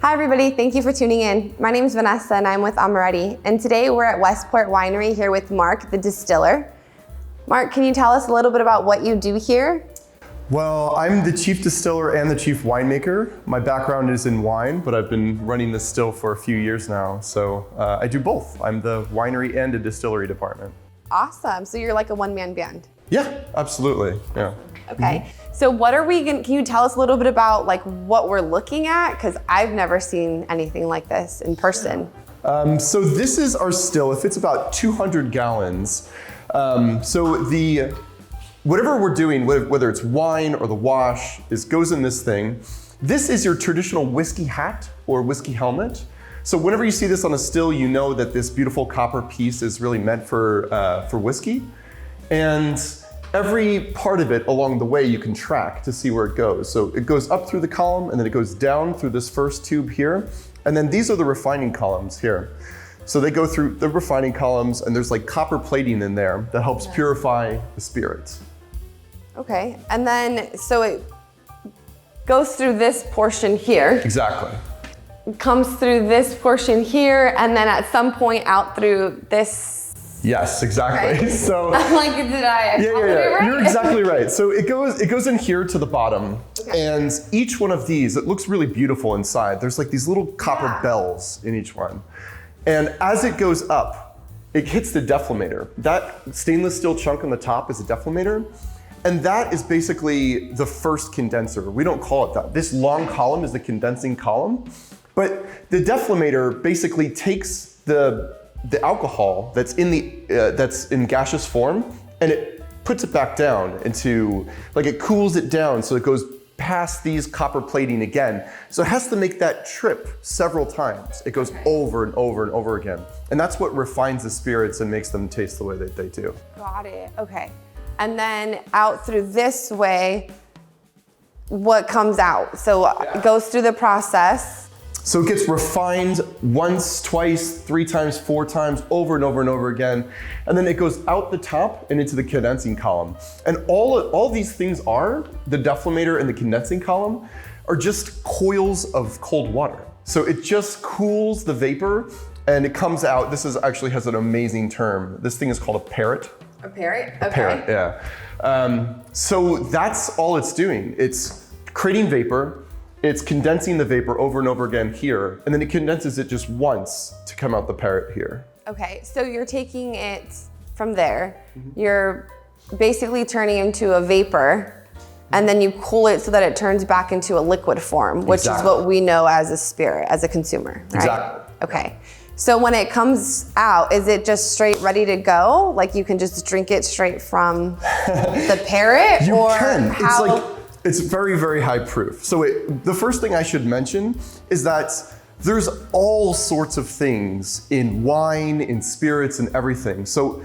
Hi everybody, thank you for tuning in. My name is Vanessa and I'm with Amoretti. And today we're at Westport Winery here with Mark, the distiller. Mark, can you tell us a little bit about what you do here? Well, I'm the chief distiller and the chief winemaker. My background is in wine, but I've been running this still for a few years now. So I do both. I'm the winery and the distillery department. Awesome, so you're like a one-man band. Yeah, absolutely, yeah. Okay, so what are we can you tell us a little bit about like what we're looking at? Because I've never seen anything like this in person. So this is our still. It fits about 200 gallons. Whatever we're doing, whether it's wine or the wash, goes in this thing. This is your traditional whiskey hat or whiskey helmet. So whenever you see this on a still, you know that this beautiful copper piece is really meant for whiskey. And every part of it along the way you can track to see where it goes. So it goes up through the column and then it goes down through this first tube here. And then these are the refining columns here. So they go through the refining columns and there's like copper plating in there that helps purify the spirits. Okay, and then so it goes through this portion here. Exactly. Comes through this portion here and then at some point out through this. Yes, exactly. Okay. So like, did I? Yeah. Right? You're exactly right. So it goes in here to the bottom, and each one of these, it looks really beautiful inside. There's like these little copper bells in each one, and as it goes up, it hits the deflator. That stainless steel chunk on the top is a deflator, and that is basically the first condenser. We don't call it that. This long column is the condensing column, but the deflator basically takes the alcohol that's in gaseous form, and it puts it back down into, like it cools it down so it goes past these copper plating again. So it has to make that trip several times. It goes over and over and over again. And that's what refines the spirits and makes them taste the way that they do. Got it, okay. And then out through this way, what comes out? So it goes through the process. So it gets refined once, twice, 3 times, 4 times, over and over and over again. And then it goes out the top and into the condensing column. And all these things the deflator and the condensing column, are just coils of cold water. So it just cools the vapor and it comes out. This actually has an amazing term. This thing is called a parrot. A parrot? Okay. A parrot, yeah. So that's all it's doing. It's creating vapor. It's condensing the vapor over and over again here, and then it condenses it just once to come out the parrot here. Okay, so you're taking it from there, you're basically turning it into a vapor, and then you cool it so that it turns back into a liquid form, which is what we know as a spirit, as a consumer, right? Exactly. Okay, so when it comes out, is it just straight ready to go? Like you can just drink it straight from the parrot? You or can. How? It's very, very high proof. So the first thing I should mention is that there's all sorts of things in wine, in spirits, and everything. So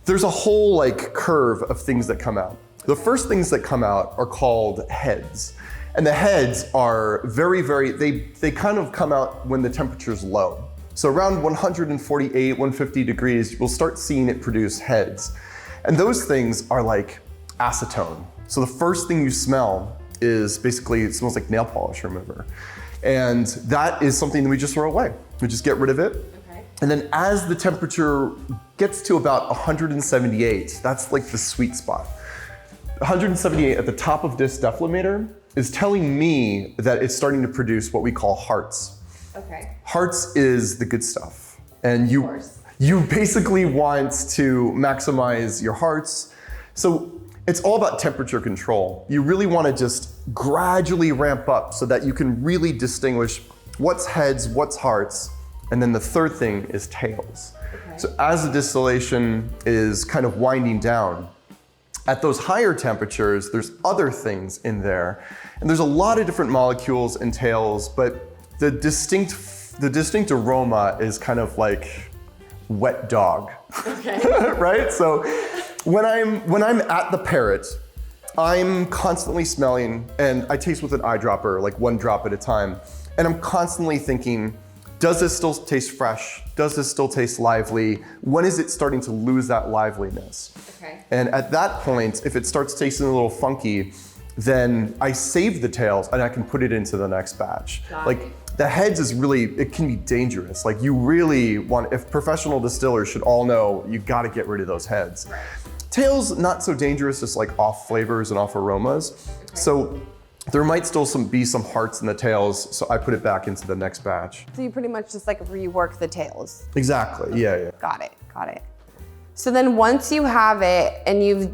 there's a whole like curve of things that come out. The first things that come out are called heads. And the heads are they kind of come out when the temperature's low. So around 148, 150 degrees, we'll start seeing it produce heads. And those things are like acetone. So the first thing you smell is basically, it smells like nail polish remover. And that is something that we just throw away. We just get rid of it. Okay. And then as the temperature gets to about 178, that's like the sweet spot. 178 at the top of this deflator is telling me that it's starting to produce what we call hearts. Okay. Hearts is the good stuff. And you basically want to maximize your hearts. So it's all about temperature control. You really want to just gradually ramp up so that you can really distinguish what's heads, what's hearts, and then the third thing is tails. Okay. So as the distillation is kind of winding down, at those higher temperatures, there's other things in there. And there's a lot of different molecules and tails, but the distinct aroma is kind of like wet dog, right? So when I'm at the parrot, I'm constantly smelling, and I taste with an eyedropper, like 1 drop at a time. And I'm constantly thinking, does this still taste fresh? Does this still taste lively? When is it starting to lose that liveliness? Okay. And at that point, if it starts tasting a little funky, then I save the tails and I can put it into the next batch. The heads is really, it can be dangerous. Like you really want, if professional distillers should all know, you got to get rid of those heads. Right. Tails, not so dangerous, just like off flavors and off aromas. Okay. So there might still be some hearts in the tails, so I put it back into the next batch. So you pretty much just like rework the tails. Exactly, yeah. Got it. So then once you have it and you've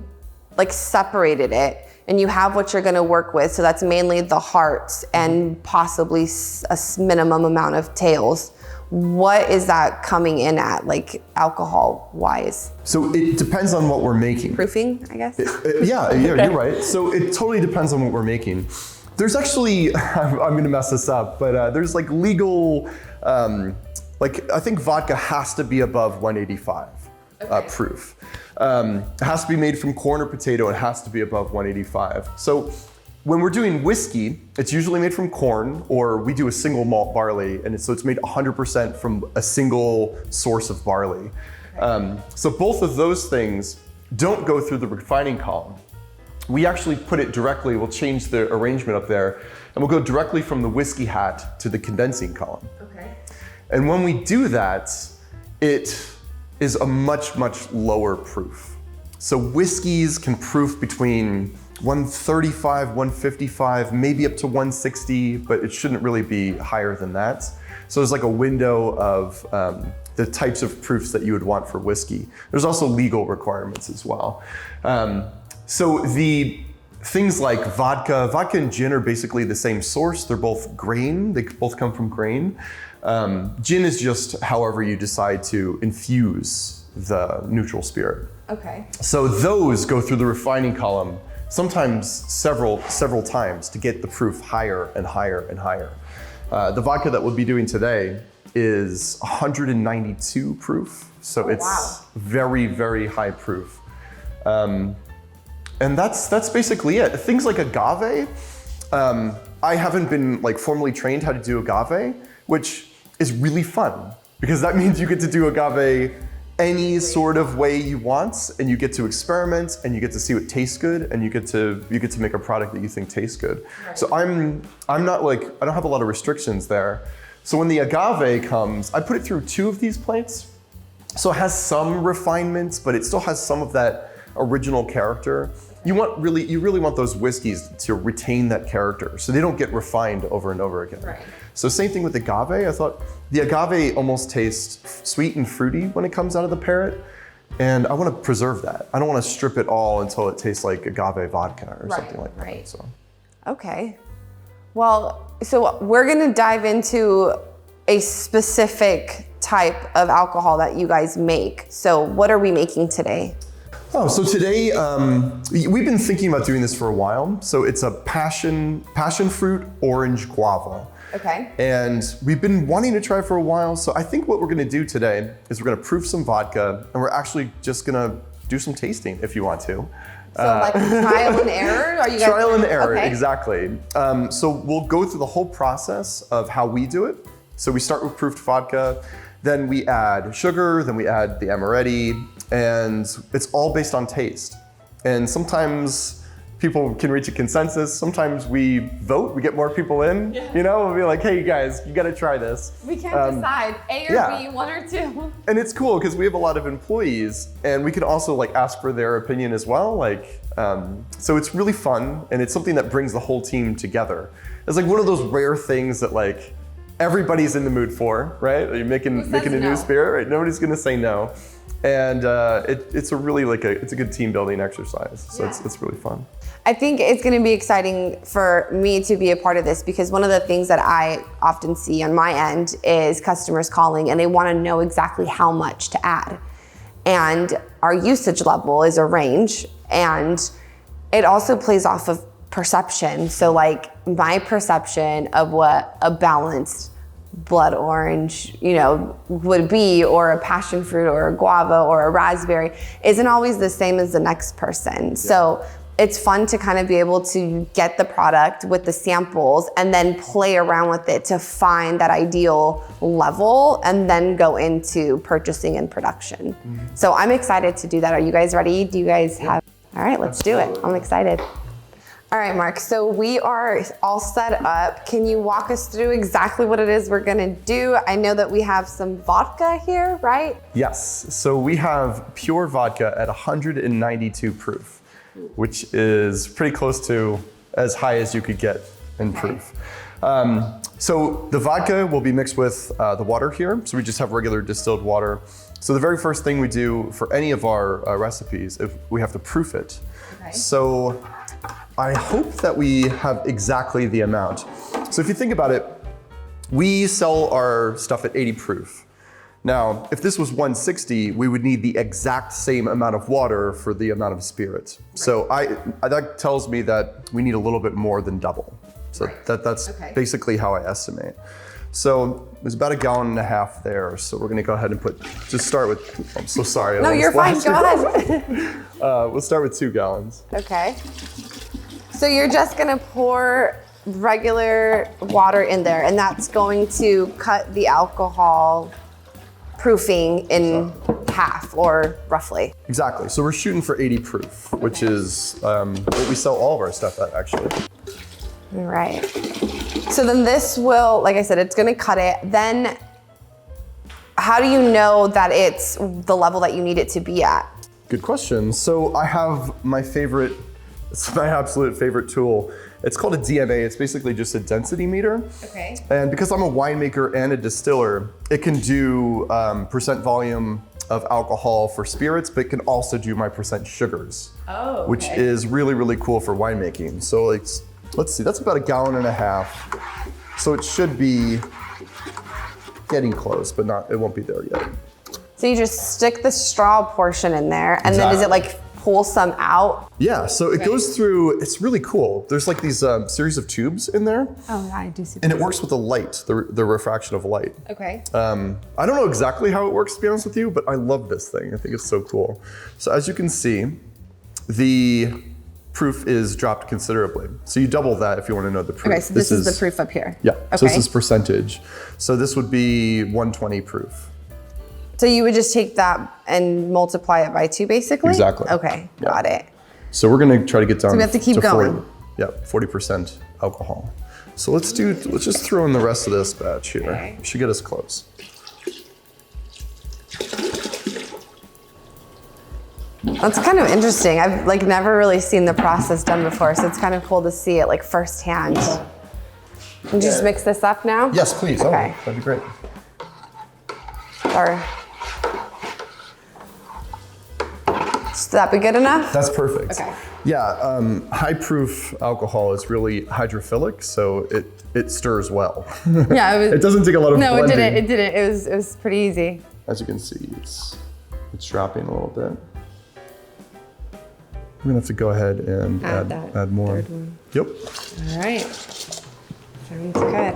like separated it, and you have what you're gonna work with, so that's mainly the hearts and possibly a minimum amount of tails. What is that coming in at, like alcohol-wise? So it depends on what we're making. Proofing, I guess? Yeah, you're right. So it totally depends on what we're making. There's actually, I'm gonna mess this up, but there's like legal, I think vodka has to be above 185 proof. It has to be made from corn or potato. It has to be above 185. So when we're doing whiskey, it's usually made from corn, or we do a single malt barley, and so it's made 100% from a single source of barley. So both of those things don't go through the refining column. We actually put it directly, we'll change the arrangement up there, and we'll go directly from the whiskey hat to the condensing column. Okay. And when we do that, it is a much, much lower proof. So whiskeys can proof between 135, 155, maybe up to 160, but it shouldn't really be higher than that. So there's like a window of the types of proofs that you would want for whiskey. There's also legal requirements as well. So the things like vodka and gin are basically the same source. They're both grain, they both come from grain. Gin is just however you decide to infuse the neutral spirit. Okay. So those go through the refining column, sometimes several times to get the proof higher and higher and higher. The vodka that we'll be doing today is 192 proof, so it's very, very high proof. And that's basically it. Things like agave, I haven't been like formally trained how to do agave, which is really fun because that means you get to do agave any sort of way you want, and you get to experiment, and you get to see what tastes good, and you get to make a product that you think tastes good. Right. So I'm not like, I don't have a lot of restrictions there. So when the agave comes, I put it through 2 of these plates. So it has some refinements, but it still has some of that original character. You really want those whiskeys to retain that character, so they don't get refined over and over again. Right. So same thing with agave. I thought the agave almost tastes sweet and fruity when it comes out of the parrot, and I want to preserve that. I don't want to strip it all until it tastes like agave vodka or something like that. Right. So. Okay. Well, so we're gonna dive into a specific type of alcohol that you guys make. So what are we making today? Oh, so today, we've been thinking about doing this for a while. So it's a passion fruit orange guava. Okay. And we've been wanting to try for a while. So I think what we're gonna do today is we're gonna proof some vodka, and we're actually just gonna do some tasting if you want to. So like trial and error? Are you guys trial and error, okay. Exactly. So we'll go through the whole process of how we do it. So we start with proofed vodka, then we add sugar, then we add the Amoretti, and it's all based on taste. And sometimes people can reach a consensus. Sometimes we vote, we get more people in, you know, we'll be like, hey, you guys, you gotta try this. We can't decide A or B, 1 or 2. And it's cool because we have a lot of employees, and we can also like ask for their opinion as well. Like, so it's really fun, and it's something that brings the whole team together. It's like one of those rare things that like everybody's in the mood for, right? You're making a new spirit, right? Nobody's gonna say no. And it's a really it's a good team building exercise. So it's really fun. I think it's gonna be exciting for me to be a part of this, because one of the things that I often see on my end is customers calling and they wanna know exactly how much to add. And our usage level is a range, and it also plays off of perception. So like my perception of what a balanced blood orange, you know, would be, or a passion fruit or a guava or a raspberry, isn't always the same as the next person. Yeah. So it's fun to kind of be able to get the product with the samples and then play around with it to find that ideal level and then go into purchasing and production. Mm-hmm. So I'm excited to do that. Are you guys ready? Do you guys have? All right, let's do it. I'm excited. All right, Mark, so we are all set up. Can you walk us through exactly what it is we're gonna do? I know that we have some vodka here, right? Yes, so we have pure vodka at 192 proof, which is pretty close to as high as you could get in proof. So the vodka will be mixed with the water here. So we just have regular distilled water. So the very first thing we do for any of our recipes, if we have to proof it. Okay. So I hope that we have exactly the amount. So if you think about it, we sell our stuff at 80 proof. Now, if this was 160, we would need the exact same amount of water for the amount of spirit. So that tells me that we need a little bit more than double. So that's basically how I estimate. So there's about 1.5 gallons there. So we're gonna go ahead and just start with, I'm so sorry. No, you're fine, go ahead. We'll start with 2 gallons. Okay. So you're just gonna pour regular water in there, and that's going to cut the alcohol proofing in half, or roughly. Exactly, so we're shooting for 80 proof, which is what we sell all of our stuff at, actually. All right. So then this will, like I said, it's gonna cut it. Then how do you know that it's the level that you need it to be at? Good question. So I have my favorite, it's my absolute favorite tool. It's called a DMA. It's basically just a density meter. Okay. And because I'm a winemaker and a distiller, it can do percent volume of alcohol for spirits, but it can also do my percent sugars, which is really, really cool for winemaking. So let's see, that's about 1.5 gallons. So it should be getting close, but it won't be there yet. So you just stick the straw portion in there, and then does it like pull some out? Yeah, so it goes through, it's really cool. There's like these series of tubes in there. Oh, I do see. And it works with the light, the refraction of light. Okay. I don't know exactly how it works, to be honest with you, but I love this thing. I think it's so cool. So as you can see, the proof is dropped considerably. So you double that if you want to know the proof. Okay, so this is the proof up here. Yeah, okay. So this is percentage. So this would be 120 proof. So you would just take that and multiply it by 2, basically? Exactly. Okay, got it. So we're gonna try to get down we have to keep going. 40% alcohol. So let's just throw in the rest of this batch here. Okay. Should get us close. That's kind of interesting. I've never really seen the process done before, so it's kind of cool to see it firsthand. Can you just mix this up now? Yes, please. Okay. Oh, that'd be great. Or should that be good enough? That's perfect. Okay. Yeah, high proof alcohol is really hydrophilic, so it stirs well. Yeah, it doesn't take a lot of blending. No, it didn't. It was pretty easy. As you can see, it's dropping a little bit. We're gonna have to go ahead and add more. Third one. Yep. All right. Sounds good.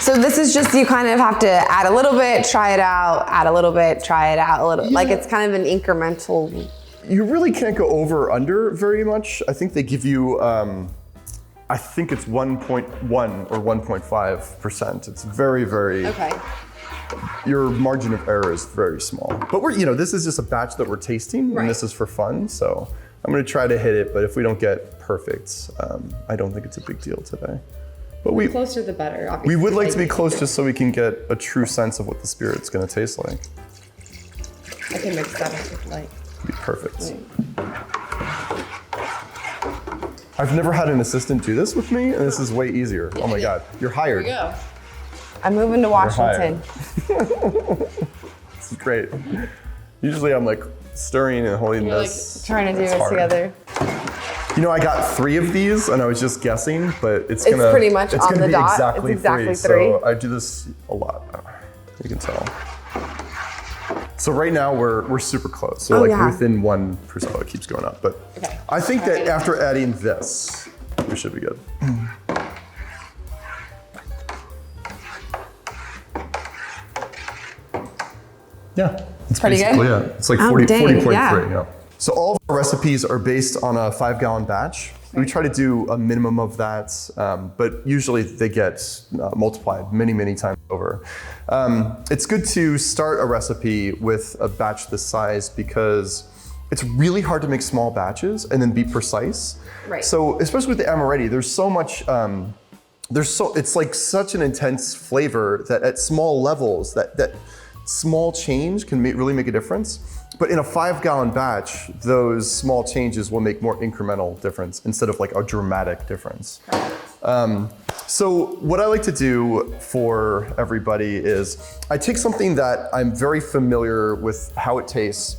So this is just, you kind of have to add a little bit, try it out, add a little bit, try it out a little. Like it's kind of an incremental. You really can't go over or under very much. I think they give you, I think it's 1.1 or 1.5%. It's very, very. Okay. Your margin of error is very small. But this is just a batch that we're tasting, and this is for fun. So I'm gonna try to hit it, but if we don't get perfect, I don't think it's a big deal today. But the closer the better, obviously. We would like to be close just so we can get a true sense of what the spirit's gonna taste like. I can mix that up with light. Be perfect. I've never had an assistant do this with me, and this is way easier. Oh my God, you're hired. Here we go. I'm moving to Washington. This is great. Usually I'm stirring and holding this. Trying to do this together. I got 3 of these, and I was just guessing, but it's pretty much on the dot. Exactly it's exactly 3. So I do this a lot. You can tell. So right now we're super close. So within 1%, it keeps going up. But I think that after adding this, we should be good. Yeah, it's pretty good. Yeah, it's like 40.3. Yeah. So all of our recipes are based on a 5-gallon batch. We try to do a minimum of that, but usually they get multiplied many, many times over. It's good to start a recipe with a batch this size because it's really hard to make small batches and then be precise. Right. So especially with the Amoretti, there's so much, it's like such an intense flavor that at small levels, that small change can really make a difference. But in a 5-gallon batch, those small changes will make more incremental difference instead of like a dramatic difference. So what I like to do for everybody is I take something that I'm very familiar with how it tastes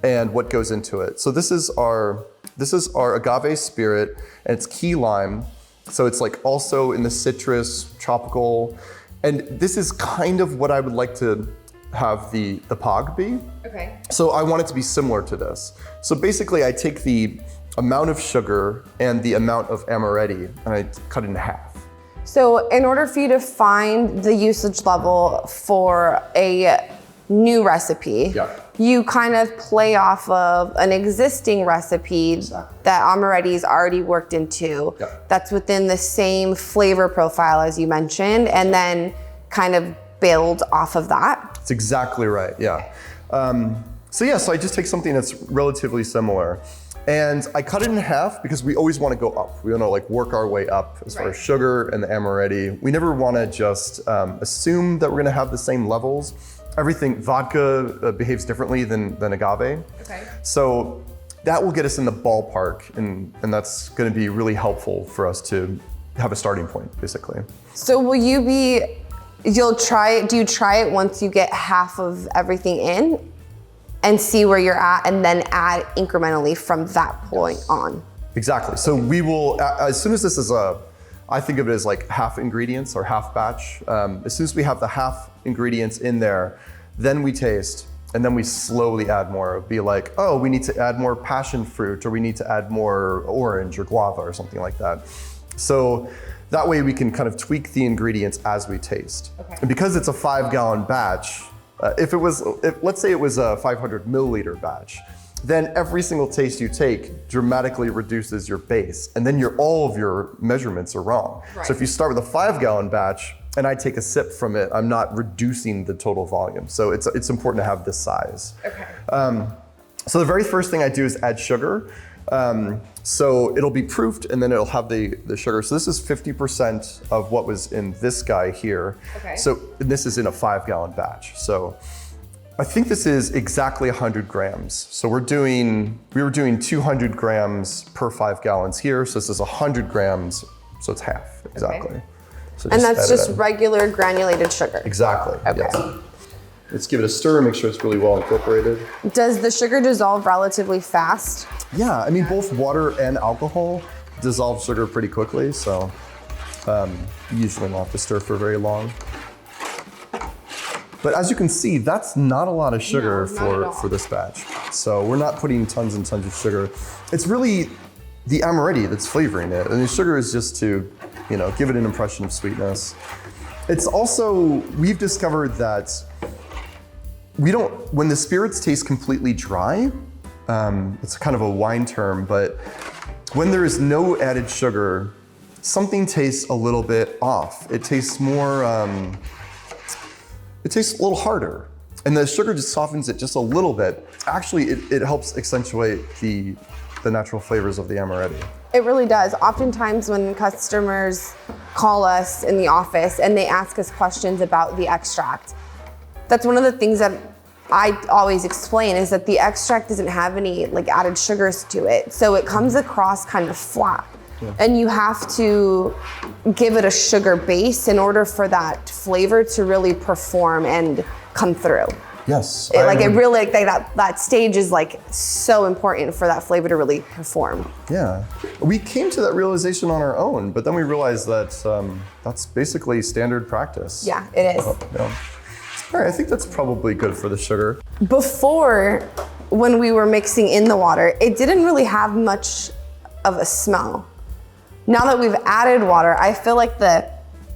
and what goes into it. So this is our agave spirit, and it's key lime. So it's like also in the citrus, tropical, and this is kind of what I would like to have the POG be. Okay. So I want it to be similar to this. So basically I take the amount of sugar and the amount of Amoretti and I cut it in half. So in order for you to find the usage level for a new recipe, you kind of play off of an existing recipe that Amoretti's already worked into that's within the same flavor profile as you mentioned, and then kind of build off of that. That's exactly right, yeah. So I just take something that's relatively similar and I cut it in half because we always want to go up. We want to like work our way up as far as sugar and the Amoretti. We never want to just assume that we're going to have the same levels. Vodka behaves differently than agave. Okay. So that will get us in the ballpark and that's going to be really helpful for us to have a starting point, basically. So do you try it once you get half of everything in and see where you're at and then add incrementally from that point on? Exactly. So we will, as soon as this is I think of it as like half ingredients or half batch. As soon as we have the half ingredients in there, then we taste and then we slowly add more. It'll be like, oh, we need to add more passion fruit or we need to add more orange or guava or something like that. So that way we can kind of tweak the ingredients as we taste. Okay. And because it's a 5-gallon batch, let's say it was a 500 milliliter batch, then every single taste you take dramatically reduces your base, and then all of your measurements are wrong. Right. So if you start with a 5-gallon batch and I take a sip from it, I'm not reducing the total volume. So it's important to have this size. Okay. So the very first thing I do is add sugar. So it'll be proofed and then it'll have the sugar. So this is 50% of what was in this guy here. Okay. So this is in a 5-gallon batch. So I think this is exactly 100 grams. So we were doing 200 grams per 5 gallons here. So this is 100 grams, so it's half, exactly. Okay. So and that's just regular granulated sugar? Exactly, okay. Yes. Let's give it a stir, make sure it's really well incorporated. Does the sugar dissolve relatively fast? Yeah, I mean, both water and alcohol dissolve sugar pretty quickly, so you usually don't have to stir for very long. But as you can see, that's not a lot of sugar for this batch. So we're not putting tons and tons of sugar. It's really the Amoretti that's flavoring it. And the sugar is just to, give it an impression of sweetness. It's also, we've discovered that when the spirits taste completely dry, it's kind of a wine term, but when there is no added sugar, something tastes a little bit off. It tastes more, it tastes a little harder. And the sugar just softens it just a little bit. Actually, it helps accentuate the natural flavors of the Amoretti. It really does. Oftentimes when customers call us in the office and they ask us questions about the extract, that's one of the things that I always explain is that the extract doesn't have any added sugars to it. So it comes across kind of flat. Yeah. And you have to give it a sugar base in order for that flavor to really perform and come through. Yes. That stage is so important for that flavor to really perform. Yeah. We came to that realization on our own, but then we realized that that's basically standard practice. Yeah, it is. Yeah. All right, I think that's probably good for the sugar. Before, when we were mixing in the water, it didn't really have much of a smell. Now that we've added water, I feel like the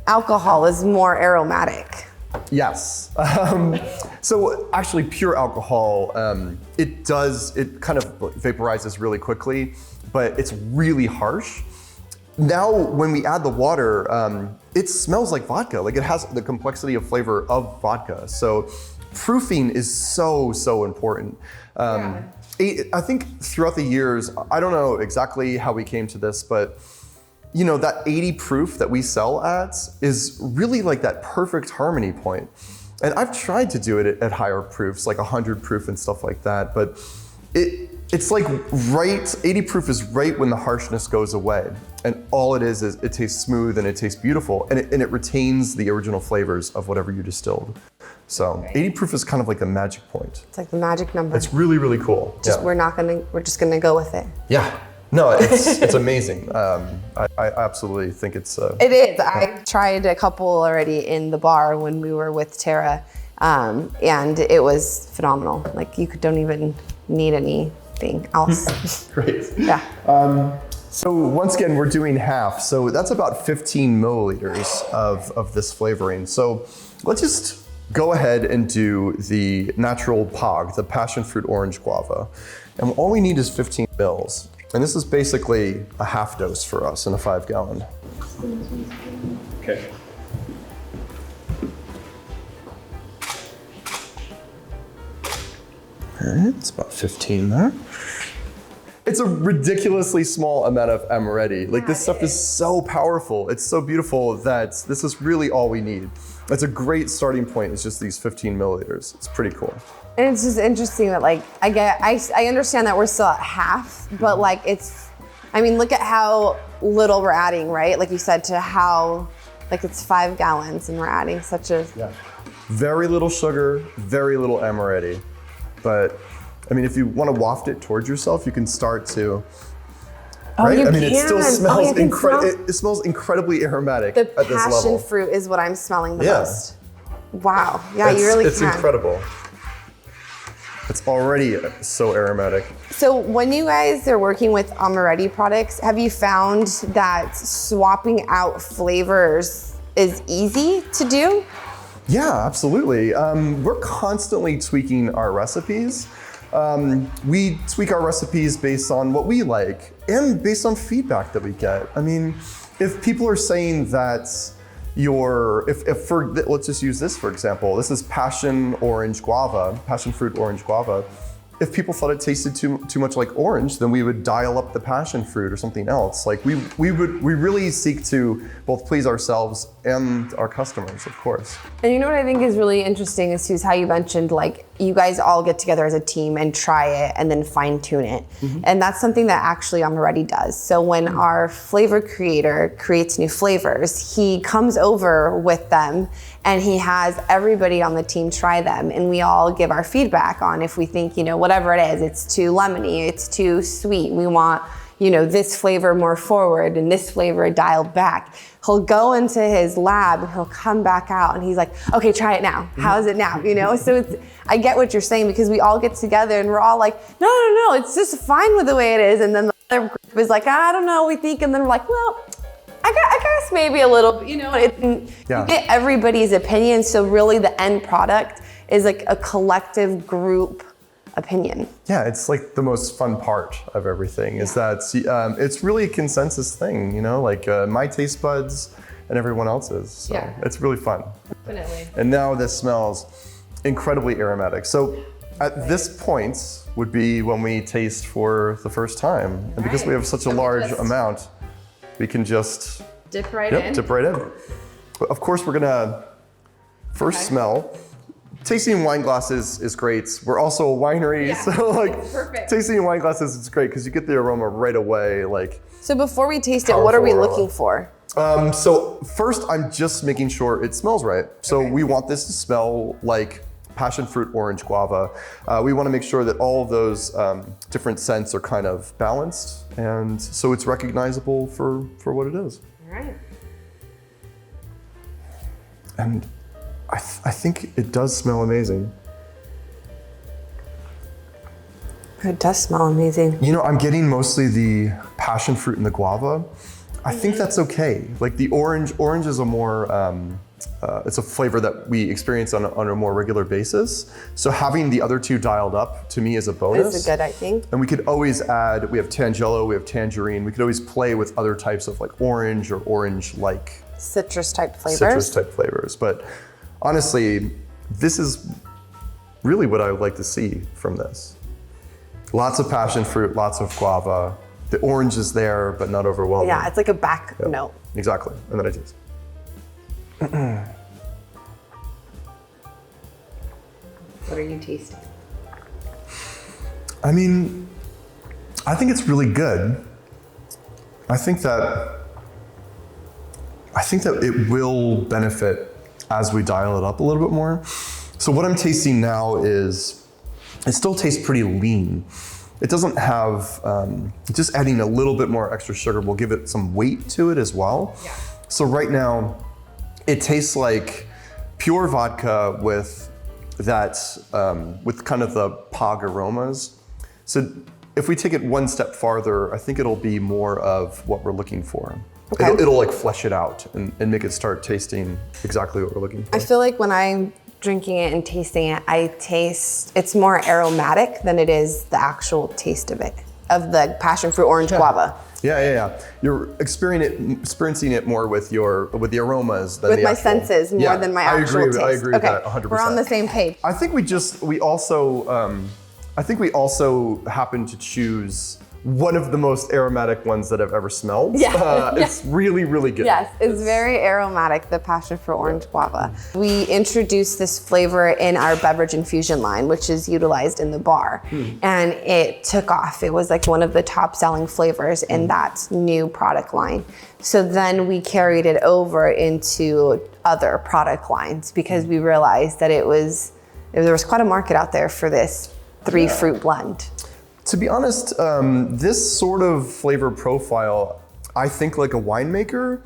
alcohol is more aromatic. Yes. So actually pure alcohol, it kind of vaporizes really quickly, but it's really harsh. Now, when we add the water, it smells like vodka. It has the complexity of flavor of vodka. So proofing is so important. I think throughout the years, I don't know exactly how we came to this, but you know, that 80 proof that we sell at is really like that perfect harmony point. And I've tried to do it at higher proofs, like 100 proof and stuff like that, but it's like right, 80 proof is right when the harshness goes away. And all it is it tastes smooth and it tastes beautiful, and it retains the original flavors of whatever you distilled. So 80 proof is kind of like the magic point. It's like the magic number. It's really, really cool. We're just gonna go with it. Yeah. No, it's amazing. I absolutely think it's. It is. I tried a couple already in the bar when we were with Tara, and it was phenomenal. Like you don't even need anything else. Great. Yeah. So once again, we're doing half. So that's about 15 milliliters of this flavoring. So let's just go ahead and do the natural POG, the passion fruit orange guava. And all we need is 15 mils. And this is basically a half dose for us in a 5 gallon. Okay. All right, it's about 15 there. It's a ridiculously small amount of Amoretti. Like this stuff is so powerful. It's so beautiful that this is really all we need. That's a great starting point. It's just these 15 milliliters. It's pretty cool. And it's just interesting that like, I understand that we're still at half, but like look at how little we're adding, right? Like you said, to how, like it's 5 gallons and we're adding such a... Yeah. Very little sugar, very little Amoretti. But I mean, if you want to waft it towards yourself, you can start to, right? You I mean, it can. still smells It smells incredibly aromatic the at this level. passion fruit is what I'm smelling the most. Wow. Yeah, you really It's can. incredible. It's already so aromatic. So when you guys are working with Amoretti products, have you found that swapping out flavors is easy to do? Yeah, absolutely. We're constantly tweaking our recipes. We tweak our recipes based on what we like and based on feedback that we get. I mean, if people are saying that let's just use this for example. This is passion fruit orange guava. If people thought it tasted too much like orange, then we would dial up the passion fruit or something else. Like we really seek to both please ourselves and our customers, of course. And you know what I think is really interesting is how you mentioned like you guys all get together as a team and try it and then fine tune it. Mm-hmm. And that's something that actually Amoretti does. So when our flavor creator creates new flavors, he comes over with them and he has everybody on the team try them, and we all give our feedback on if we think, whatever it is, it's too lemony, it's too sweet, we want, this flavor more forward and this flavor dialed back. He'll go into his lab and he'll come back out and he's like, okay, try it now. How's it now? So I get what you're saying, because we all get together and we're all like, no, it's just fine with the way it is. And then the other group is like, I don't know, we think, and then we're like, well, I guess maybe a little, you get everybody's opinion. So really the end product is like a collective group opinion. Yeah, it's like the most fun part of everything is that it's really a consensus thing, like my taste buds and everyone else's. So it's really fun. Definitely. And now this smells incredibly aromatic. So at this point would be when we taste for the first time. And because we have such a large amount, we can just dip right in. Dip right in. But of course, we're gonna first smell. Tasting in wine glasses is great. We're also a winery, so perfect. Tasting in wine glasses is great because you get the aroma right away. So before we taste it, what are we looking for? So first, I'm just making sure it smells right. So we want this to smell like passion fruit orange guava. We want to make sure that all of those different scents are kind of balanced, and so it's recognizable for what it is. All right. And I think it does smell amazing. It does smell amazing. I'm getting mostly the passion fruit and the guava. I think that's okay. Like the orange is a more, it's a flavor that we experience on a more regular basis. So having the other two dialed up to me is a bonus. It's a good, I think. And we could always add, we have Tangelo, we have Tangerine. We could always play with other types of like orange or orange-like. Citrus type flavors. But honestly, this is really what I would like to see from this. Lots of passion fruit, lots of guava. The orange is there, but not overwhelming. Yeah, it's like a back note. Exactly, and then I taste. What are you tasting? I mean, I think it's really good. I think that it will benefit as we dial it up a little bit more. So what I'm tasting now is, it still tastes pretty lean. It doesn't have, just adding a little bit more extra sugar will give it some weight to it as well. Yeah. So right now, it tastes like pure vodka with that, with kind of the pog aromas. So if we take it one step farther, I think it'll be more of what we're looking for. Okay. It'll like flesh it out and make it start tasting exactly what we're looking for. I feel like when I'm drinking it and tasting it, I taste, it's more aromatic than it is the actual taste of it, of the passion fruit orange guava. Yeah. You're experiencing it more with the aromas than With the my actual, senses more than my actual taste. I agree with Okay, that 100%. we're on the same page. I think we also happen to choose one of the most aromatic ones that I've ever smelled. Yeah. It's really, really good. Yes, it's very aromatic, the passion fruit orange guava. We introduced this flavor in our beverage infusion line, which is utilized in the bar. And it took off. It was like one of the top selling flavors in that new product line. So then we carried it over into other product lines because we realized that there was quite a market out there for this 3 fruit blend. To be honest, this sort of flavor profile, I think like a winemaker,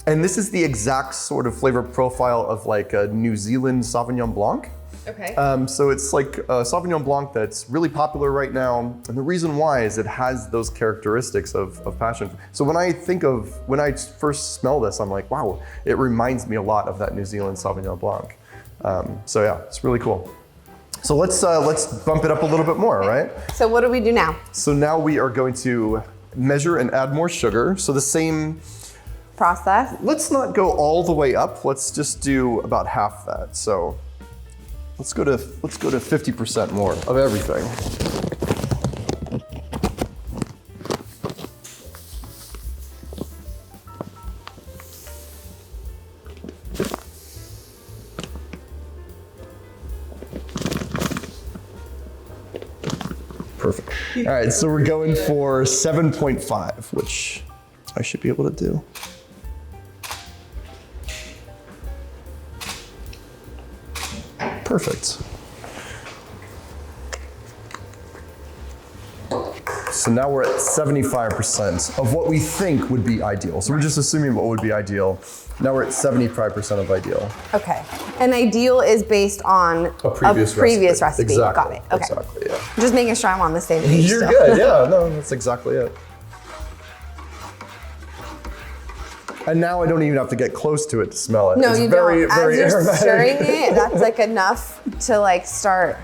and this is the exact sort of flavor profile of like a New Zealand Sauvignon Blanc. Okay. So it's like a Sauvignon Blanc that's really popular right now, and the reason why is it has those characteristics of passion. So when I first smell this, I'm like, wow, it reminds me a lot of that New Zealand Sauvignon Blanc. So yeah, it's really cool. So let's bump it up a little bit more, right? So what do we do now? So now we are going to measure and add more sugar. So the same Process. let's not go all the way up. Let's just do about half that. So let's go to 50% more of everything. Perfect. All right, so we're going for 7.5, which I should be able to do. Perfect. So now we're at 75% of what we think would be ideal. So we're just assuming what would be ideal. Now we're at 75% of ideal. Okay. And ideal is based on A previous recipe. Exactly. Got it. Okay. Exactly, yeah. Just making sure I'm on the same page. You're still. good, yeah, no, that's exactly it. And now I don't even have to get close to it to smell it. No, it's you very, don't. very As you're aromatic. stirring it, that's like enough to like start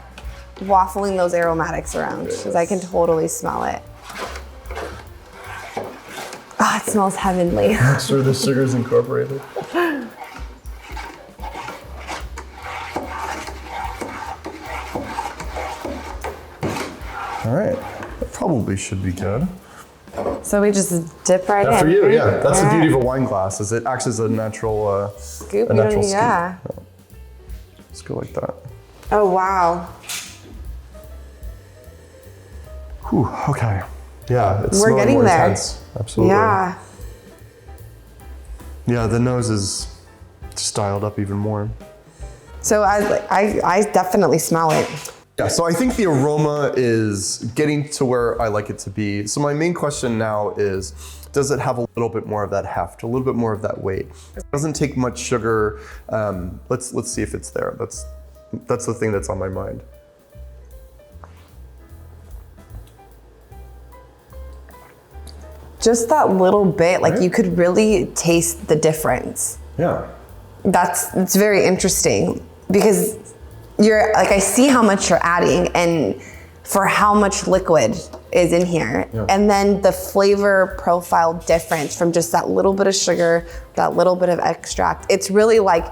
waffling those aromatics around because I can totally smell it. Ah, it smells heavenly. Make sure the sugar's incorporated. All right, that probably should be good. So we just dip right in. For you, yeah. That's the All beauty right. of a wine glass, is it acts as a natural Scoop. a You don't natural need- scoop. yeah. Let's go like that. Oh wow. Whew, okay. Yeah, it's We're smelling getting more there. intense. Absolutely. Yeah. Yeah, the nose is just dialed up even more. So I definitely smell it. Yeah, so I think the aroma is getting to where I like it to be. So my main question now is, does it have a little bit more of that heft, a little bit more of that weight? It doesn't take much sugar. Let's see if it's there. That's the thing that's on my mind. Just that little bit, like Right? you could really taste the difference. Yeah. It's very interesting because you're like, I see how much you're adding and for how much liquid is in here. Yeah. And then the flavor profile difference from just that little bit of sugar, that little bit of extract. It's really like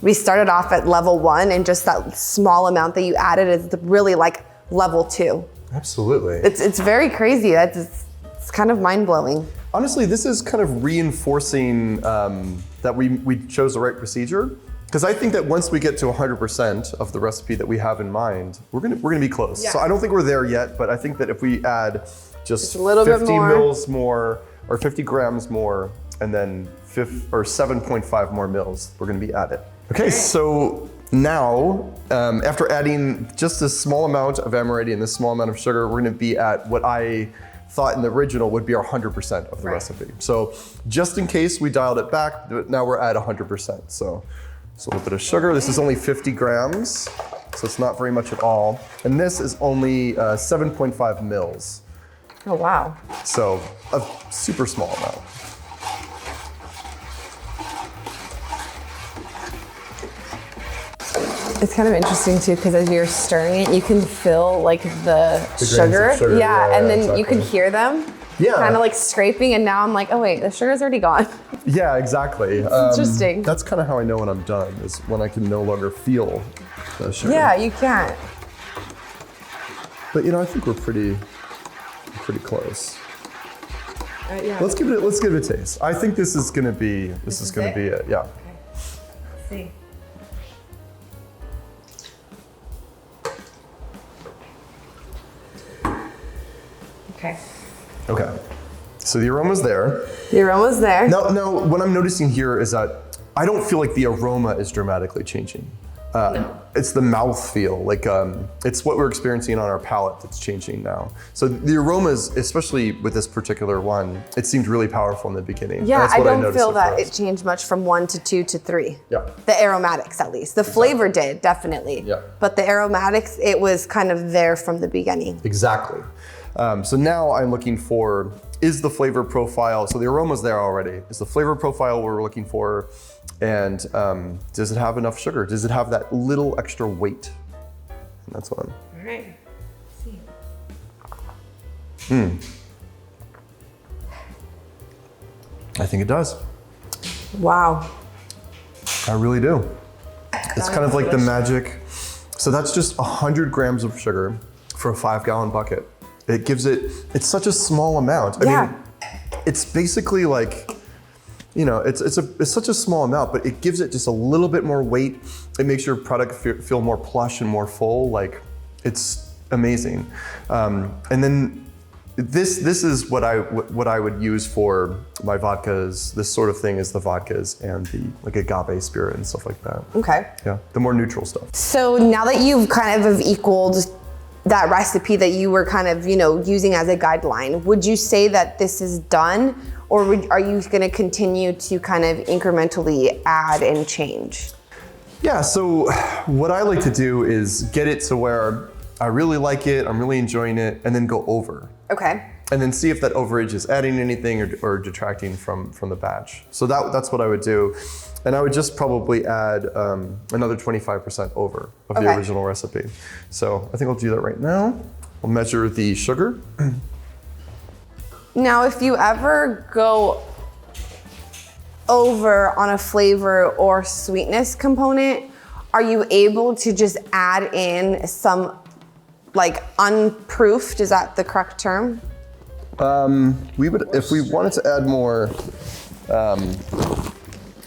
we started off at level 1 and just that small amount that you added is really like level 2. Absolutely. It's very crazy. It's kind of mind-blowing. Honestly, this is kind of reinforcing that we chose the right procedure. Because I think that once we get to 100% of the recipe that we have in mind, we're gonna be close. Yeah. So I don't think we're there yet, but I think that if we add just a little bit 50 more. mils more, or 50 grams more, and then 7.5 more mils, we're gonna be at it. Okay, so now, after adding just this small amount of Amoretti and this small amount of sugar, we're gonna be at what I thought in the original would be our 100% of the recipe. So just in case we dialed it back, now we're at 100%. So a little bit of sugar. This is only 50 grams, so it's not very much at all. And this is only 7.5 mils. Oh, wow. So a super small amount. It's kind of interesting too, because as you're stirring it, you can feel like the sugar. Yeah, and then exactly. you can hear them. Yeah. Kind of like scraping, and now I'm like, oh wait, the sugar's already gone. Yeah, exactly. Interesting. That's kind of how I know when I'm done, is when I can no longer feel the sugar. Yeah, you can't. But I think we're pretty close. Yeah. Let's give it a taste. I think this is gonna be it. Yeah. Okay. Let's see. Okay. Okay. So the aroma's there. The aroma's there. Now, what I'm noticing here is that I don't feel like the aroma is dramatically changing. It's the mouthfeel, like it's what we're experiencing on our palate that's changing now. So the aromas, especially with this particular one, it seemed really powerful in the beginning. Yeah, That's I what don't noticed feel at that first. it changed much from 1 to 2 to 3. Yeah. The aromatics, at least. The flavor did, definitely. Yeah. But the aromatics, it was kind of there from the beginning. Exactly. So now I'm looking for, is the flavor profile, so the aroma's there already, is the flavor profile we're looking for, and does it have enough sugar? Does it have that little extra weight? And that's what I'm... All right. Let's see. I think it does. Wow. I really do. It's kind of like the magic. So that's just 100 grams of sugar for a 5-gallon bucket. It gives it's such a small amount. I mean, it's basically like, it's such a small amount, but it gives it just a little bit more weight. It makes your product feel more plush and more full. Like, it's amazing. And then this is what I would use for my vodkas. This sort of thing is the vodkas and the like agave spirit and stuff like that. Okay. Yeah, the more neutral stuff. So now that you've kind of have equaled that recipe that you were kind of, using as a guideline, would you say that this is done, or are you going to continue to kind of incrementally add and change? Yeah, so what I like to do is get it to where I really like it, I'm really enjoying it, and then go over. Okay. And then see if that overage is adding anything or detracting from the batch. So that's what I would do. And I would just probably add another 25% over of the original recipe. So I think I'll do that right now. We'll measure the sugar. Now, if you ever go over on a flavor or sweetness component, are you able to just add in some like unproofed, is that the correct term? We would, if we wanted to add more,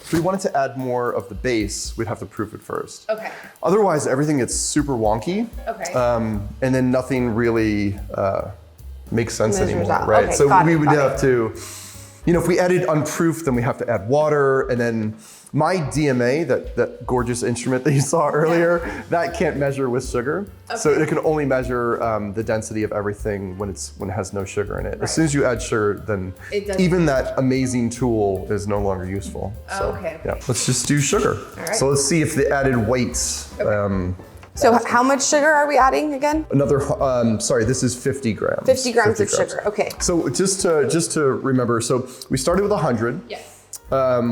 if we wanted to add more of the base, we'd have to proof it first. Okay. Otherwise, everything gets super wonky. Okay. And then nothing really makes sense Measures anymore, out. right? Okay, So got we it, would got have to, if we added unproofed, then we have to add water, and then my DMA, that gorgeous instrument that you saw earlier, that can't measure with sugar. Okay. So it can only measure the density of everything when it has no sugar in it. Right. As soon as you add sugar, then even that amazing tool is no longer useful. So, okay. Yeah, let's just do sugar. All right. So let's see if the added weights. Okay. So how much sugar are we adding again? Another, sorry, this is 50 grams. 50 grams of sugar, okay. So just to remember, so we started with 100, yes,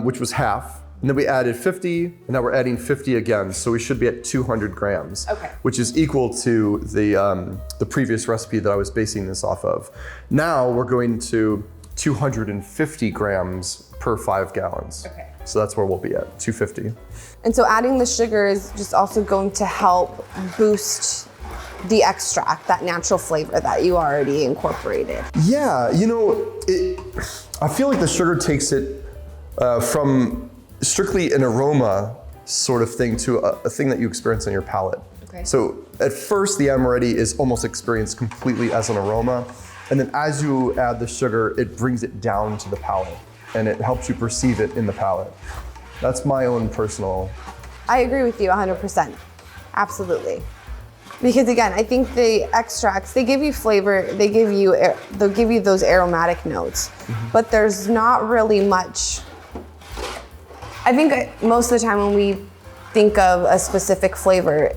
which was half. And then we added 50, and now we're adding 50 again. So we should be at 200 grams, okay, which is equal to the previous recipe that I was basing this off of. Now we're going to 250 grams per 5 gallons. Okay. So that's where we'll be at, 250. And so adding the sugar is just also going to help boost the extract, that natural flavor that you already incorporated? Yeah, you know, I feel like the sugar takes it from strictly an aroma sort of thing to a thing that you experience on your palate. Okay. So at first, the Amoretti is almost experienced completely as an aroma. And then as you add the sugar, it brings it down to the palate and it helps you perceive it in the palate. That's my own personal. I agree with you 100%. Absolutely. Because again, I think the extracts, they give you flavor, they'll give you those aromatic notes, but there's not really much. I think most of the time when we think of a specific flavor,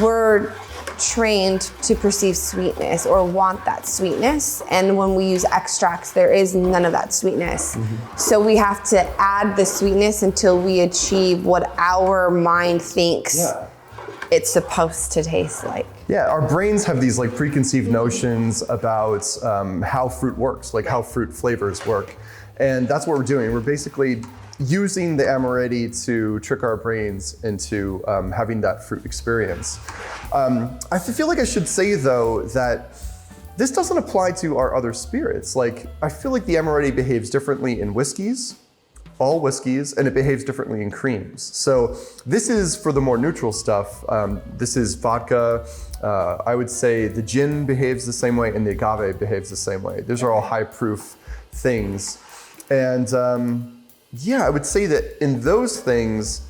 we're trained to perceive sweetness or want that sweetness. And when we use extracts, there is none of that sweetness. So we have to add the sweetness until we achieve what our mind thinks it's supposed to taste like. Yeah, our brains have these like preconceived notions about how fruit works, like how fruit flavors work. And that's what we're doing. We're basically using the Amoretti to trick our brains into having that fruit experience. I feel like I should say though that this doesn't apply to our other spirits. Like, I feel like the Amoretti behaves differently in whiskeys, all whiskeys, and it behaves differently in creams. So this is for the more neutral stuff. This is vodka. I would say the gin behaves the same way and the agave behaves the same way. Those are all high proof things. And yeah, I would say that in those things,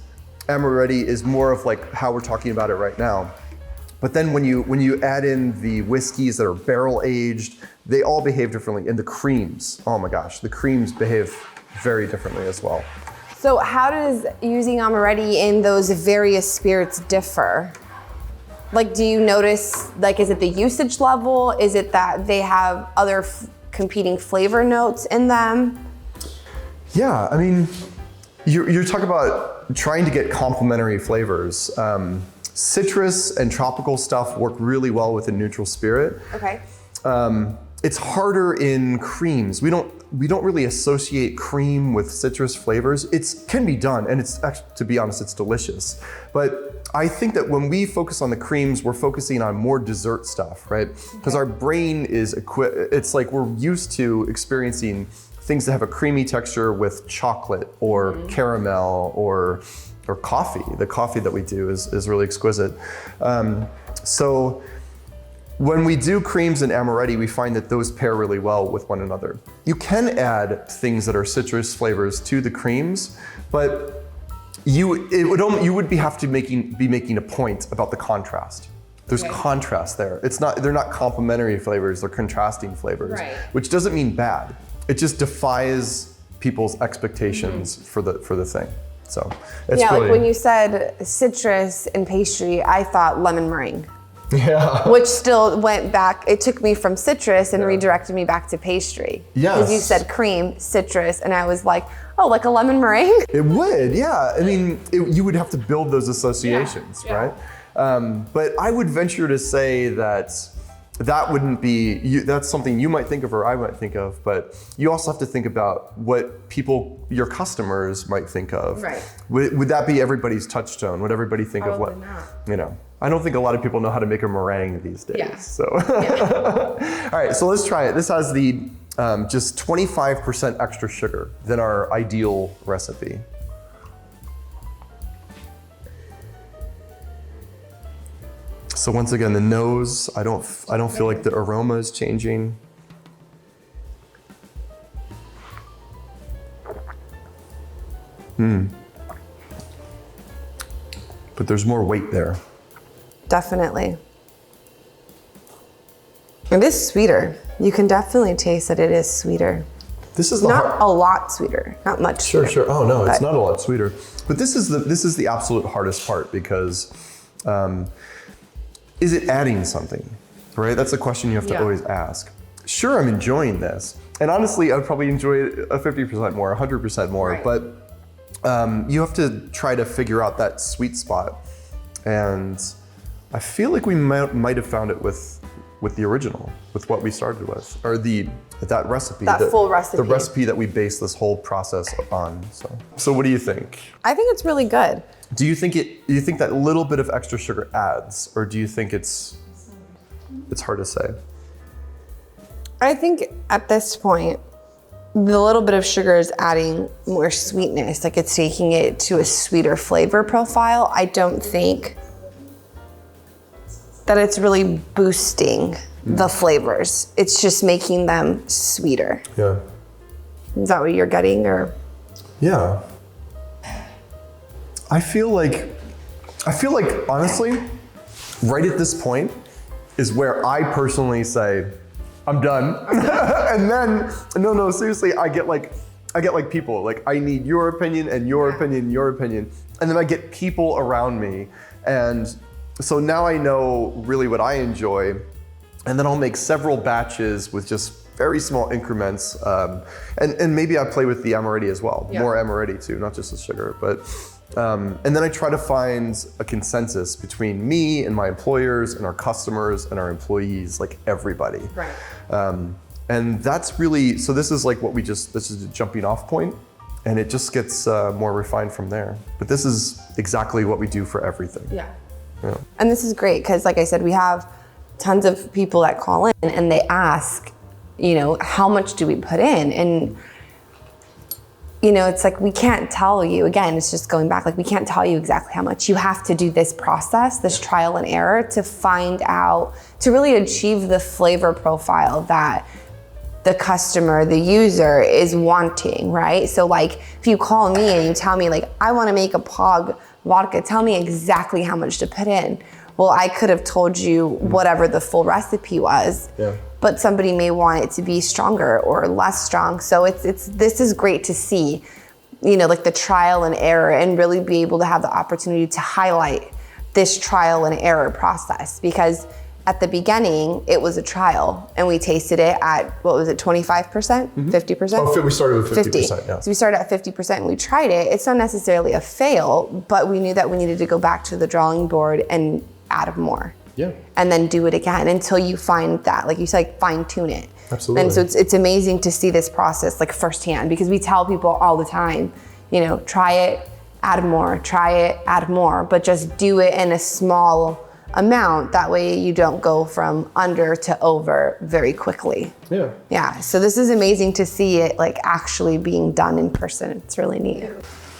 Amoretti is more of like how we're talking about it right now. But then when you add in the whiskeys that are barrel aged, they all behave differently. And the creams, oh my gosh, the creams behave very differently as well. So how does using Amoretti in those various spirits differ? Like, do you notice, like, is it the usage level? Is it that they have other competing flavor notes in them? Yeah, I mean, you're talking about trying to get complementary flavors. Citrus and tropical stuff work really well with a neutral spirit. Okay. It's harder in creams. We don't really associate cream with citrus flavors. It can be done, and it's actually, to be honest, it's delicious. But I think that when we focus on the creams, we're focusing on more dessert stuff, right? Because our brain is it's like we're used to experiencing things that have a creamy texture with chocolate or caramel or coffee. The coffee that we do is really exquisite. So when we do creams and Amoretti, we find that those pair really well with one another. You can add things that are citrus flavors to the creams, but you would have to be making a point about the contrast. There's contrast there. They're not complementary flavors, they're contrasting flavors, which doesn't mean bad. It just defies people's expectations for the thing. So it's really, like when you said citrus and pastry, I thought lemon meringue. Yeah. Which still went back, it took me from citrus and redirected me back to pastry. Yes. Because you said cream, citrus, and I was like, oh, like a lemon meringue? It would, yeah. I mean, you would have to build those associations, right? But I would venture to say that wouldn't be, that's something you might think of or I might think of, but you also have to think about what your customers might think of. Right. Would that be everybody's touchstone? Would everybody think of what, not. I don't think a lot of people know how to make a meringue these days. Yeah. So, all right, so let's try it. This has the just 25% extra sugar than our ideal recipe. So once again, the nose, I don't feel like the aroma is changing. But there's more weight there. Definitely. It is sweeter. You can definitely taste that it is sweeter. This is not a lot sweeter, not much. Sure. Oh no, it's but not a lot sweeter. But this is the absolute hardest part because is it adding something, right? That's a question you have to always ask. Sure, I'm enjoying this. And honestly, I would probably enjoy it a 50% more, 100% more, but you have to try to figure out that sweet spot. And I feel like we might have found it with the original, with what we started with, or that recipe. That full recipe. The recipe that we based this whole process on. So what do you think? I think it's really good. Do you think that little bit of extra sugar adds, or do you think it's it's hard to say. I think at this point, the little bit of sugar is adding more sweetness, like it's taking it to a sweeter flavor profile. I don't think that it's really boosting the flavors. It's just making them sweeter. Yeah. Is that what you're getting, or? Yeah. I feel like honestly, right at this point is where I personally say, I'm done. And then, no, seriously, I get like people, like I need your opinion and your opinion, your opinion. And then I get people around me. And so now I know really what I enjoy. And then I'll make several batches with just very small increments. And maybe I play with the Amoretti as well, more Amoretti too, not just the sugar. But and then I try to find a consensus between me and my employers and our customers and our employees, like everybody. Right. And that's really, so this is like this is a jumping off point, and it just gets more refined from there. But this is exactly what we do for everything. Yeah. Yeah. And this is great because, like I said, we have tons of people that call in and they ask, how much do we put in? And it's like, we can't tell you, again, it's just going back, like we can't tell you exactly how much. You have to do this process, this trial and error to find out, to really achieve the flavor profile that the customer, the user is wanting, right? So like, if you call me and you tell me like, I wanna make a POG vodka, tell me exactly how much to put in. Well, I could have told you whatever the full recipe was, but somebody may want it to be stronger or less strong. So this is great to see, like the trial and error, and really be able to have the opportunity to highlight this trial and error process, because at the beginning it was a trial and we tasted it at, what was it, 25%, 50%? Oh, we started with 50%, yeah. So we started at 50% and we tried it. It's not necessarily a fail, but we knew that we needed to go back to the drawing board and add more. Yeah. And then do it again until you find that, like you said, like fine tune it. Absolutely. And so it's amazing to see this process like firsthand, because we tell people all the time, try it, add more, try it, add more, but just do it in a small amount. That way you don't go from under to over very quickly. Yeah. Yeah. So this is amazing to see it like actually being done in person. It's really neat.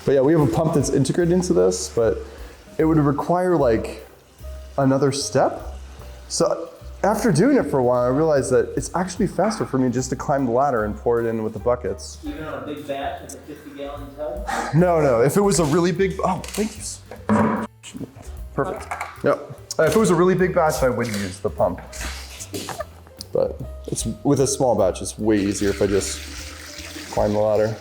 But yeah, we have a pump that's integrated into this, but it would require like another step. So after doing it for a while, I realized that it's actually faster for me just to climb the ladder and pour it in with the buckets. Even on a big batch with a 50-gallon tub? No. If it was a really big, thank you. Perfect. Yep. If it was a really big batch, I would use the pump. But it's with a small batch, it's way easier if I just climb the ladder.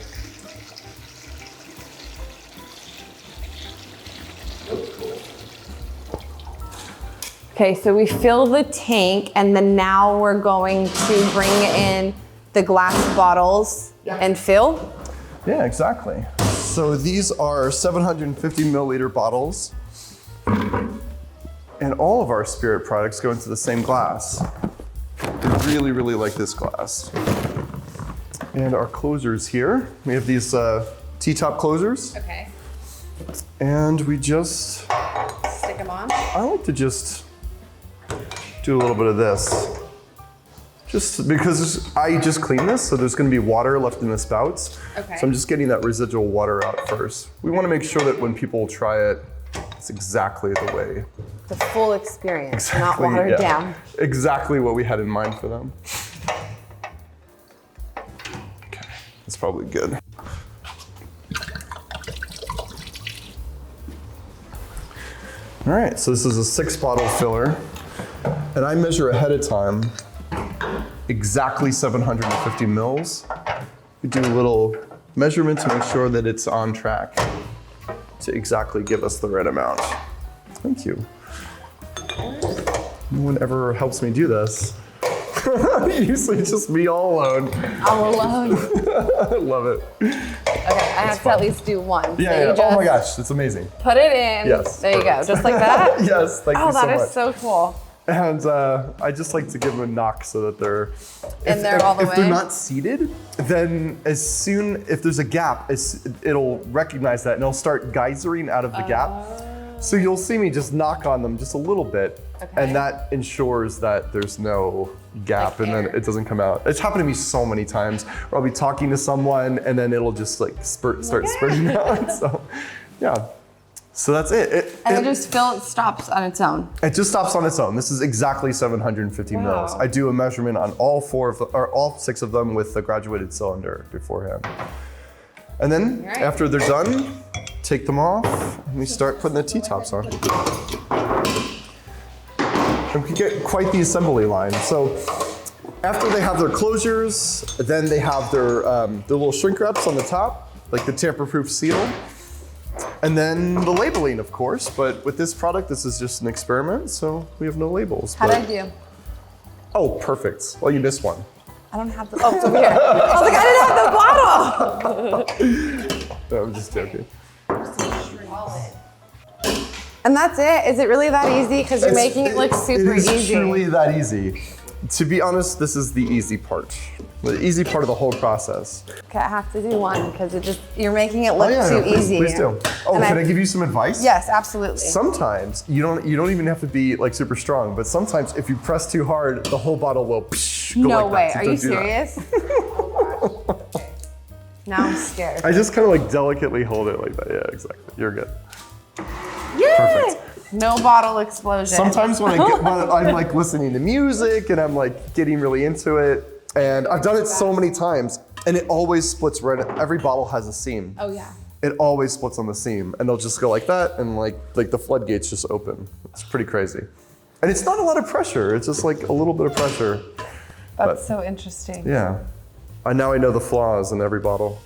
Okay, so we fill the tank and then now we're going to bring in the glass bottles and fill? Yeah, exactly. So these are 750 milliliter bottles, and all of our spirit products go into the same glass. I really, really like this glass. And our closers here, we have these T-top closers. Okay. And we just, Stick them on? I like to just do a little bit of this. Just because I just cleaned this, so there's gonna be water left in the spouts. Okay. So I'm just getting that residual water out first. We wanna make sure that when people try it, it's exactly the way. The full experience, Exactly, not watered yeah. down. Exactly what we had in mind for them. Okay, that's probably good. All right, so this is a 6-bottle filler, and I measure ahead of time exactly 750 mils. We do a little measurement to make sure that it's on track to exactly give us the right amount. Thank you. No one ever helps me do this. Usually it's just me all alone. All alone. I love it. Okay, I have to at least do one. Yeah, So yeah. you just Oh my gosh, it's amazing. put it in. Yes. There you go, just like that? Yes, thank you so much. Oh, that is so cool. And I just like to give them a knock so that they're In there all the if they're way? not seated, then if there's a gap, it'll recognize that and it'll start geysering out of the gap. So you'll see me just knock on them just a little bit, and that ensures that there's no gap and then it doesn't come out. It's happened to me so many times where I'll be talking to someone and then it'll just like start spurting out. So yeah, so that's it. And it stops on its own. It just stops on its own. This is exactly 750 mils. I do a measurement on all 6 of them with the graduated cylinder beforehand. And then after they're done, take them off and we start putting the T-tops on. And we get quite the assembly line. So after they have their closures, then they have their little shrink wraps on the top, like the tamper-proof seal. And then the labeling, of course, but with this product, this is just an experiment, so we have no labels. How'd I do? Oh, perfect. Well, you missed one. I don't have the, oh, it's over here. I was like, I didn't have the bottle. No, I'm just joking. And that's it? Is it really that easy? Because you're making it look super easy. It is truly that easy. To be honest, this is the easy part. The easy part of the whole process. Okay, I have to do one because you're making it look too easy. Please do. Oh, can I give you some advice? Yes, absolutely. Sometimes you don't even have to be like super strong, but sometimes if you press too hard, the whole bottle will go no like way. that. So are you serious? Oh, gosh. Okay. Now I'm scared. I just kind of like delicately hold it like that. Yeah, exactly. You're good. Yay! Perfect. No bottle explosion. Sometimes when I'm like listening to music and I'm like getting really into it, and I've done it so many times, and it always splits right. Every bottle has a seam. Oh yeah. It always splits on the seam, and they'll just go like that, and like the floodgates just open. It's pretty crazy, and it's not a lot of pressure. It's just like a little bit of pressure. That's so interesting. Yeah, now I know the flaws in every bottle.